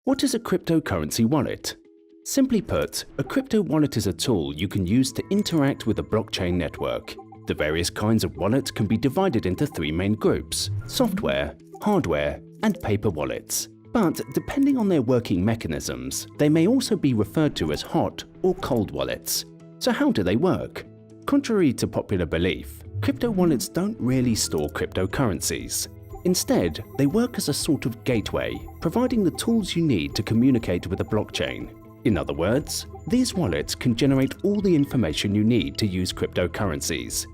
What is a cryptocurrency wallet? Simply put, a crypto wallet is a tool you can use to interact with a blockchain network. The various kinds of wallets can be divided into three main groups: software, hardware, and paper wallets. But depending on their working mechanisms, they may also be referred to as hot or cold wallets. So how do they work? Contrary to popular belief, crypto wallets don't really store cryptocurrencies. Instead, they work as a sort of gateway, providing the tools you need to communicate with a blockchain. In other words, these wallets can generate all the information you need to use cryptocurrencies.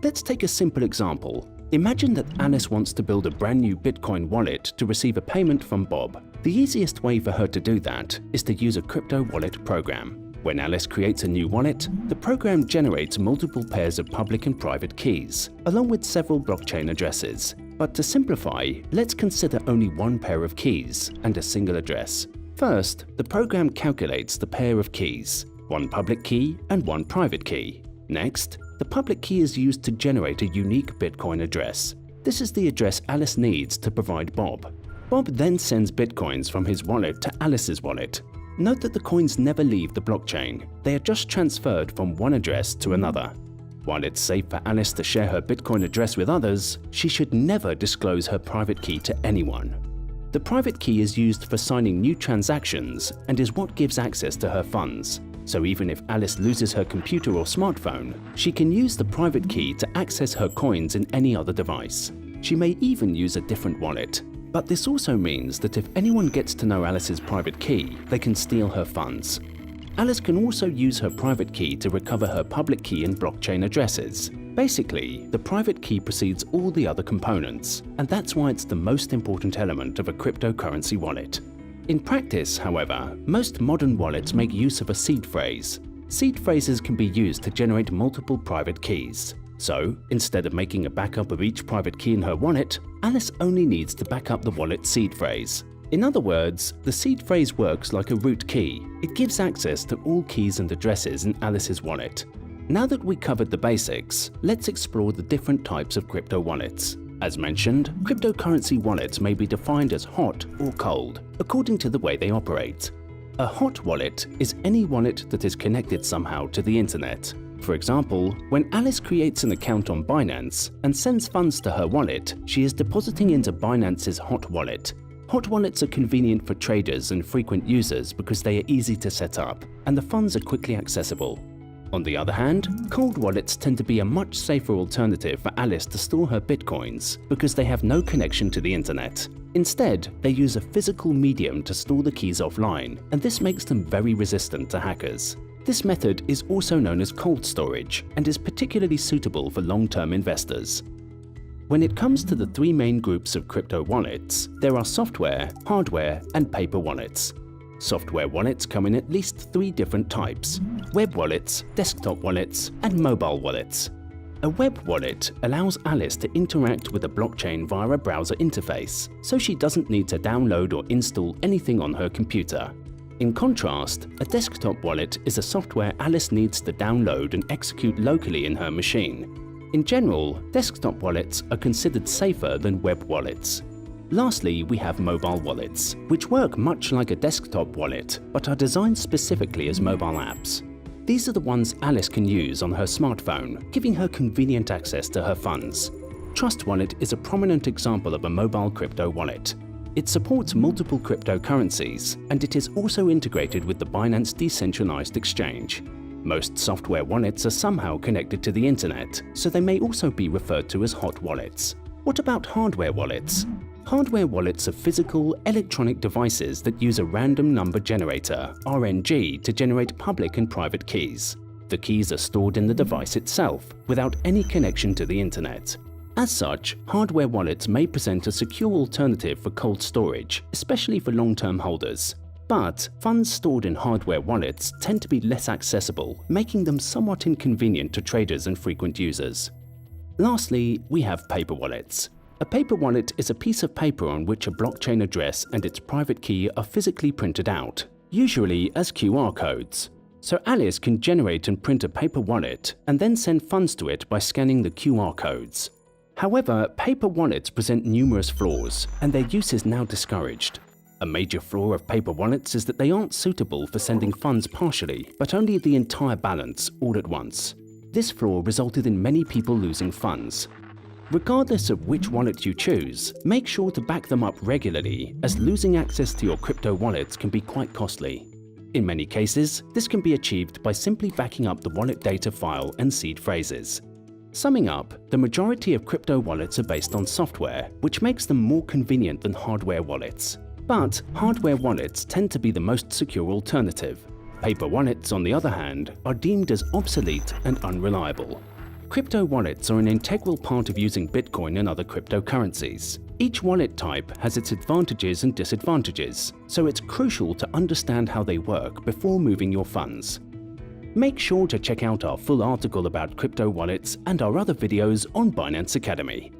Let's take a simple example. Imagine that Alice wants to build a brand new Bitcoin wallet to receive a payment from Bob. The easiest way for her to do that is to use a crypto wallet program. When Alice creates a new wallet, the program generates multiple pairs of public and private keys, along with several blockchain addresses. But to simplify, let's consider only one pair of keys and a single address. First, the program calculates the pair of keys, one public key and one private key. Next, the public key is used to generate a unique Bitcoin address. This is the address Alice needs to provide Bob. Bob then sends Bitcoins from his wallet to Alice's wallet. Note that the coins never leave the blockchain. They are just transferred from one address to another. While it's safe for Alice to share her Bitcoin address with others, she should never disclose her private key to anyone. The private key is used for signing new transactions and is what gives access to her funds. So even if Alice loses her computer or smartphone, she can use the private key to access her coins in any other device. She may even use a different wallet. But this also means that if anyone gets to know Alice's private key, they can steal her funds. Alice can also use her private key to recover her public key and blockchain addresses. Basically, the private key precedes all the other components, and that's why it's the most important element of a cryptocurrency wallet. In practice, however, most modern wallets make use of a seed phrase. Seed phrases can be used to generate multiple private keys. So, instead of making a backup of each private key in her wallet, Alice only needs to back up the wallet's seed phrase. In other words, the seed phrase works like a root key. It gives access to all keys and addresses in Alice's wallet. Now that we covered the basics, let's explore the different types of crypto wallets. As mentioned, cryptocurrency wallets may be defined as hot or cold, according to the way they operate. A hot wallet is any wallet that is connected somehow to the internet. For example, when Alice creates an account on Binance and sends funds to her wallet, she is depositing into Binance's hot wallet. Hot wallets are convenient for traders and frequent users because they are easy to set up and the funds are quickly accessible. On the other hand, cold wallets tend to be a much safer alternative for Alice to store her bitcoins because they have no connection to the internet. Instead, they use a physical medium to store the keys offline, and this makes them very resistant to hackers. This method is also known as cold storage and is particularly suitable for long-term investors. When it comes to the three main groups of crypto wallets, there are software, hardware, and paper wallets. Software wallets come in at least three different types: web wallets, desktop wallets, and mobile wallets. A web wallet allows Alice to interact with a blockchain via a browser interface, so she doesn't need to download or install anything on her computer. In contrast, a desktop wallet is a software Alice needs to download and execute locally in her machine. In general, desktop wallets are considered safer than web wallets. Lastly, we have mobile wallets, which work much like a desktop wallet, but are designed specifically as mobile apps. These are the ones Alice can use on her smartphone, giving her convenient access to her funds. Trust Wallet is a prominent example of a mobile crypto wallet. It supports multiple cryptocurrencies, and it is also integrated with the Binance decentralized exchange. Most software wallets are somehow connected to the internet, so they may also be referred to as hot wallets. What about hardware wallets? Hardware wallets are physical, electronic devices that use a random number generator, RNG, to generate public and private keys. The keys are stored in the device itself, without any connection to the internet. As such, hardware wallets may present a secure alternative for cold storage, especially for long-term holders. But funds stored in hardware wallets tend to be less accessible, making them somewhat inconvenient to traders and frequent users. Lastly, we have paper wallets. A paper wallet is a piece of paper on which a blockchain address and its private key are physically printed out, usually as QR codes. So Alice can generate and print a paper wallet and then send funds to it by scanning the QR codes. However, paper wallets present numerous flaws, and their use is now discouraged. A major flaw of paper wallets is that they aren't suitable for sending funds partially, but only the entire balance all at once. This flaw resulted in many people losing funds. Regardless of which wallet you choose, make sure to back them up regularly, as losing access to your crypto wallet can be quite costly. In many cases, this can be achieved by simply backing up the wallet data file and seed phrases. Summing up, the majority of crypto wallets are based on software, which makes them more convenient than hardware wallets. But hardware wallets tend to be the most secure alternative. Paper wallets, on the other hand, are deemed as obsolete and unreliable. Crypto wallets are an integral part of using Bitcoin and other cryptocurrencies. Each wallet type has its advantages and disadvantages, so it's crucial to understand how they work before moving your funds. Make sure to check out our full article about crypto wallets and our other videos on Binance Academy.